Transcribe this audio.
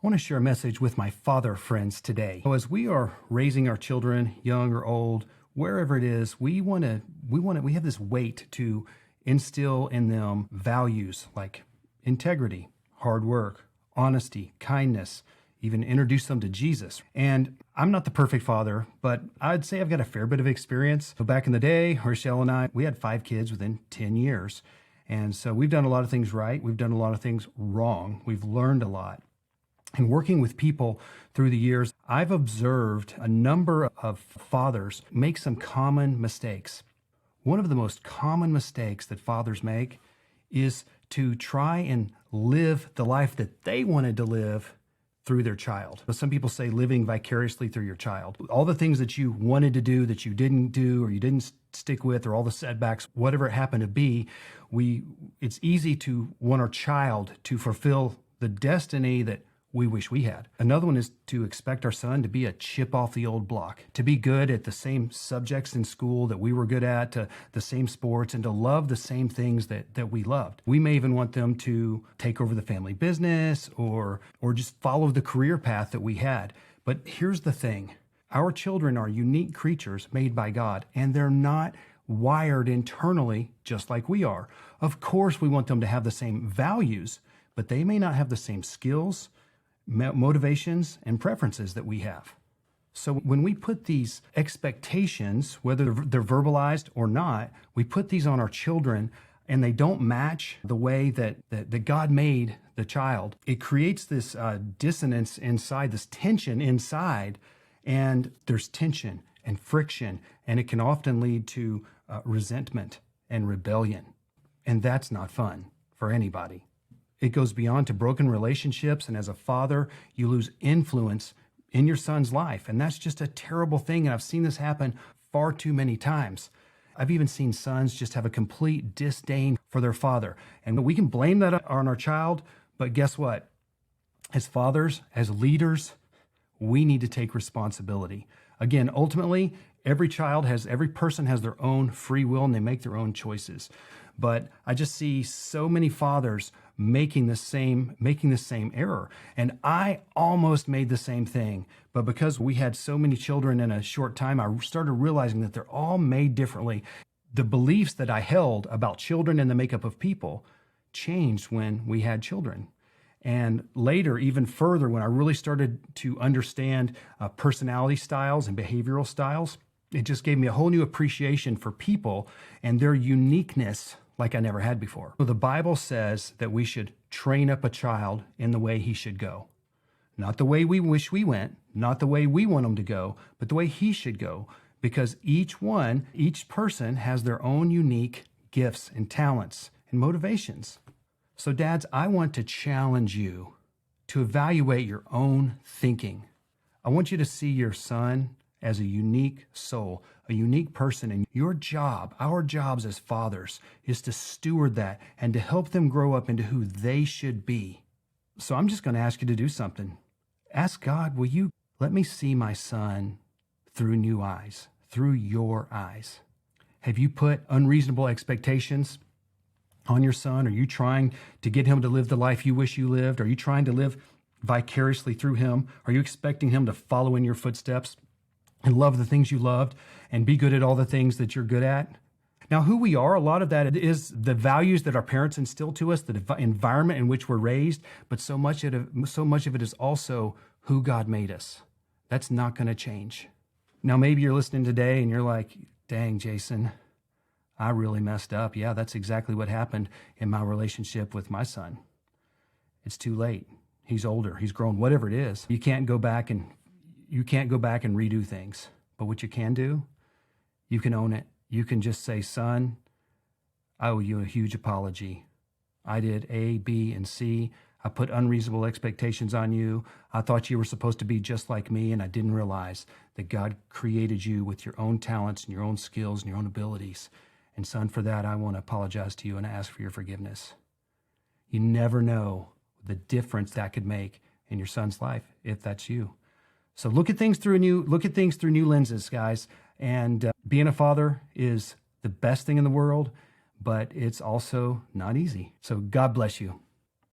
I want to share a message with my father friends today. So as we are raising our children, young or old, wherever it is, we have this weight to instill in them values like integrity, hard work, honesty, kindness, even introduce them to Jesus. And I'm not the perfect father, but I'd say I've got a fair bit of experience. So back in the day, Rochelle and I, we had 5 kids within 10 years. And so we've done a lot of things right. We've done a lot of things wrong. We've learned a lot. And working with people through the years, I've observed a number of fathers make some common mistakes. One of the most common mistakes that fathers make is to try and live the life that they wanted to live through their child. Some people say living vicariously through your child. All the things that you wanted to do that you didn't do or you didn't stick with, or all the setbacks, whatever it happened to be, it's easy to want our child to fulfill the destiny that we wish we had. Another one is to expect our son to be a chip off the old block, to be good at the same subjects in school that we were good at, to the same sports, and to love the same things that we loved. We may even want them to take over the family business or just follow the career path that we had. But here's the thing. Our children are unique creatures made by God, and they're not wired internally just like we are. Of course, we want them to have the same values, but they may not have the same skills, motivations, and preferences that we have. So when we put these expectations, whether they're verbalized or not, we put these on our children and they don't match the way that God made the child. It creates this dissonance inside, this tension inside, and there's tension and friction, and it can often lead to resentment and rebellion. And that's not fun for anybody. It goes beyond to broken relationships, and as a father, you lose influence in your son's life. And that's just a terrible thing, and I've seen this happen far too many times. I've even seen sons just have a complete disdain for their father. And we can blame that on our child, but guess what? As fathers, as leaders, we need to take responsibility. Again, ultimately, every person has their own free will and they make their own choices. But I just see so many fathers making the same error. And I almost made the same thing. But because we had so many children in a short time, I started realizing that they're all made differently. The beliefs that I held about children and the makeup of people changed when we had children. And later, even further, when I really started to understand personality styles and behavioral styles, it just gave me a whole new appreciation for people and their uniqueness like I never had before. So the Bible says that we should train up a child in the way he should go. Not the way we wish we went, not the way we want him to go, but the way he should go. Because each person has their own unique gifts and talents and motivations. So dads, I want to challenge you to evaluate your own thinking. I want you to see your son as a unique soul, a unique person. And our jobs as fathers, is to steward that and to help them grow up into who they should be. So I'm just going to ask you to do something. Ask God, will you let me see my son through new eyes, through your eyes? Have you put unreasonable expectations on your son? Are you trying to get him to live the life you wish you lived? Are you trying to live vicariously through him? Are you expecting him to follow in your footsteps and love the things you loved and be good at all the things that you're good at? Now, who we are, a lot of that is the values that our parents instill to us, the environment in which we're raised, but so much of it is also who God made us. That's not going to change. Now, maybe you're listening today and you're like, dang, Jason, I really messed up. Yeah, that's exactly what happened in my relationship with my son. It's too late. He's older. He's grown, whatever it is. You can't go back and redo things. But what you can do, you can own it. You can just say, son, I owe you a huge apology. I did A, B, and C. I put unreasonable expectations on you. I thought you were supposed to be just like me, and I didn't realize that God created you with your own talents and your own skills and your own abilities. And son, for that, I want to apologize to you and ask for your forgiveness. You never know the difference that could make in your son's life if that's you. So look at things through new lenses, guys. And being a father is the best thing in the world, but it's also not easy. So God bless you.